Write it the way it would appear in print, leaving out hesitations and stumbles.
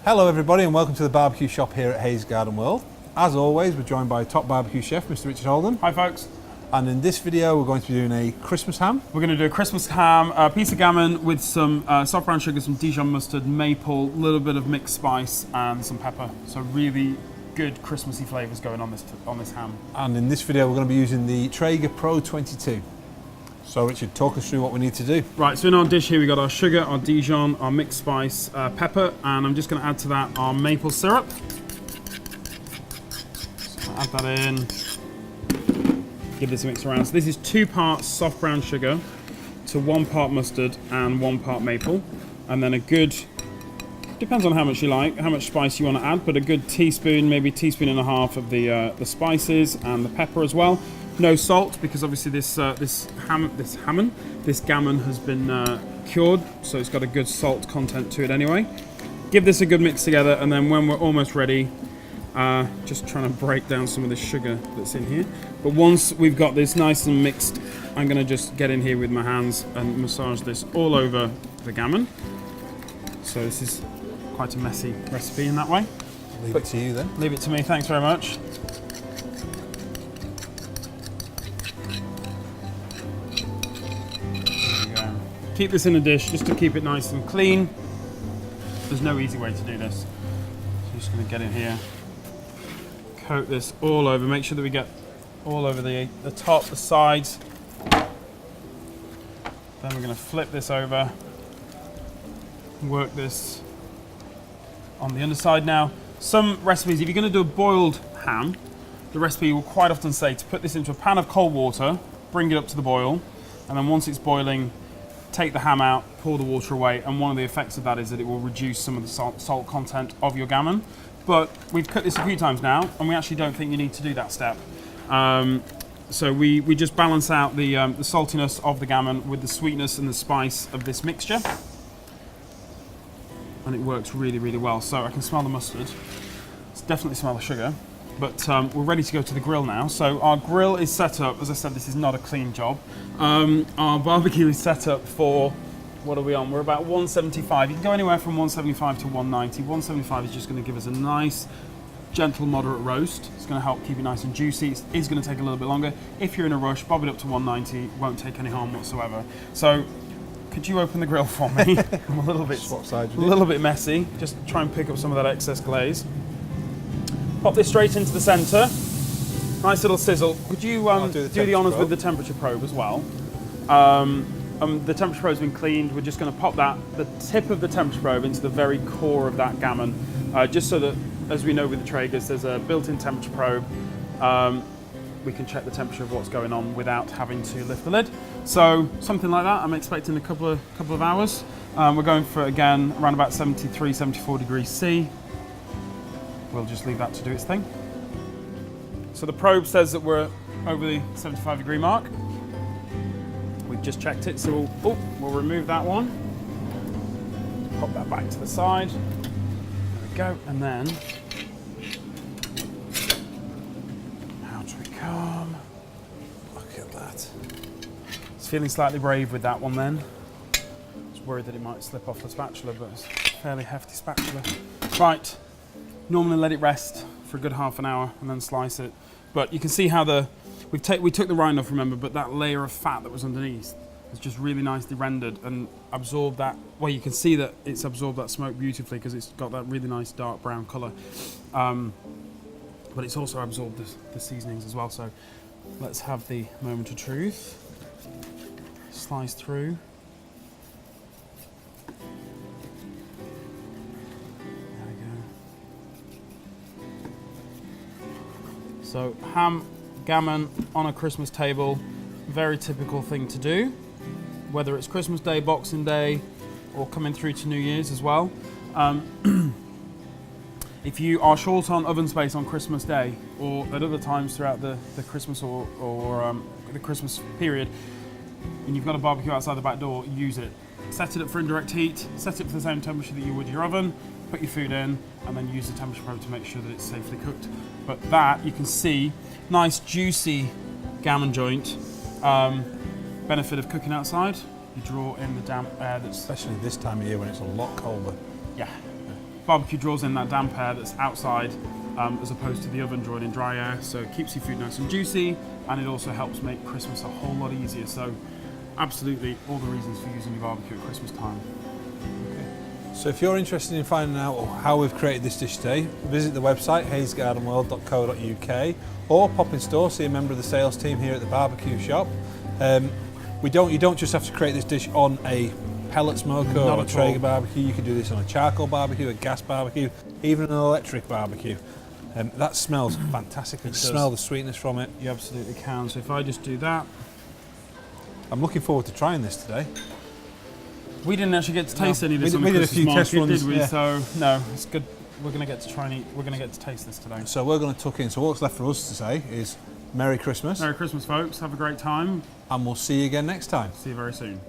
Hello everybody and welcome to the barbecue shop here at Hayes Garden World. As always, we're joined by top barbecue chef, Mr. Richard Holden. Hi folks. And in this video, we're going to be doing a Christmas ham. We're going to do a Christmas ham, a piece of gammon with some soft brown sugar, some Dijon mustard, maple, a little bit of mixed spice and some pepper. So really good Christmassy flavours going on this ham. And in this video, we're going to be using the Traeger Pro 22. So Richard, talk us through what we need to do. Right, so in our dish here, we've got our sugar, our Dijon, our mixed spice, pepper, and I'm just going to add to that our maple syrup. So add that in. Give this a mix around. So this is 2 parts soft brown sugar to 1 part mustard and 1 part maple. And then a good, depends on how much you like, how much spice you want to add, but a good teaspoon, maybe teaspoon and a half of the spices and the pepper as well. No salt, because obviously this gammon has been cured, so it's got a good salt content to it anyway. Give this a good mix together, and then when we're almost ready, just trying to break down some of the sugar that's in here. But once we've got this nice and mixed, I'm going to just get in here with my hands and massage this all over the gammon. So this is quite a messy recipe in that way. Leave it to you then. Leave it to me, thanks very much. There we go. Keep this in a dish just to keep it nice and clean. There's no easy way to do this. So I'm just going to get in here. Coat this all over, make sure that we get all over the top, the sides. Then we're going to flip this over, work this on the underside. Now, some recipes, if you're going to do a boiled ham, the recipe will quite often say to put this into a pan of cold water, bring it up to the boil, and then once it's boiling, take the ham out, pour the water away, and one of the effects of that is that it will reduce some of the salt content of your gammon. But we've cooked this a few times now, and we actually don't think you need to do that step. So we just balance out the saltiness of the gammon with the sweetness and the spice of this mixture. And it works really, really well. So I can smell the mustard. It's definitely smell the sugar. But we're ready to go to the grill now. So our grill is set up. As I said, this is not a clean job. Our barbecue is set up for, what are we on? We're about 175. You can go anywhere from 175 to 190. 175 is just going to give us a nice, gentle, moderate roast. It's going to help keep it nice and juicy. It is going to take a little bit longer. If you're in a rush, bob it up to 190. Won't take any harm whatsoever. So, could you open the grill for me? I'm a little bit messy. Just try and pick up some of that excess glaze. Pop this straight into the centre. Nice little sizzle. Could you do the honours with the temperature probe as well? The temperature probe's been cleaned. We're just going to pop the tip of the temperature probe into the very core of that gammon, just so that, as we know with the Traegers, there's a built-in temperature probe. We can check the temperature of what's going on without having to lift the lid. So something like that. I'm expecting a couple of hours. We're going for, again, around about 73, 74 degrees C. We'll just leave that to do its thing. So the probe says that we're over the 75 degree mark. We've just checked it, so we'll remove that one. Pop that back to the side. There we go, and then out we come. Look at that. It's feeling slightly brave with that one then. I was worried that it might slip off the spatula, but it's a fairly hefty spatula. Right, normally let it rest for a good half an hour and then slice it. But you can see how we took the rind off, remember, but that layer of fat that was underneath is just really nicely rendered and absorbed that. Well, you can see that it's absorbed that smoke beautifully because it's got that really nice dark brown colour. But it's also absorbed the seasonings as well. So let's have the moment of truth. Slice through. There we go. So ham, gammon on a Christmas table, very typical thing to do, whether it's Christmas Day, Boxing Day, or coming through to New Year's as well. If you are short on oven space on Christmas Day, or at other times throughout the Christmas or the Christmas period, and you've got a barbecue outside the back door, use it. Set it up for indirect heat, set it for the same temperature that you would your oven, put your food in, and then use the temperature probe to make sure that it's safely cooked. But that, you can see, nice juicy gammon joint. Benefit of cooking outside, you draw in the damp air that's... Especially this time of year when it's a lot colder. Yeah. Barbecue draws in that damp air that's outside as opposed to the oven drawing in dry air, so it keeps your food nice and juicy, and it also helps make Christmas a whole lot easier. So absolutely all the reasons for using your barbecue at Christmas time. So if you're interested in finding out how we've created this dish today, visit the website haysgardenworld.co.uk or pop in store, see a member of the sales team here at the barbecue shop. You don't just have to create this dish on a pellet smoker or a Traeger barbecue. You can do this on a charcoal barbecue, a gas barbecue, even an electric barbecue. That smells fantastic. You can smell the sweetness from it. You absolutely can. So if I just do that. I'm looking forward to trying this today. We didn't actually get to taste any of this on the Christmas market, did we? Yeah. So no, it's good. We're going to get to try and eat. We're going to get to taste this today. So we're going to tuck in. So what's left for us to say is Merry Christmas. Merry Christmas, folks. Have a great time. And we'll see you again next time. See you very soon.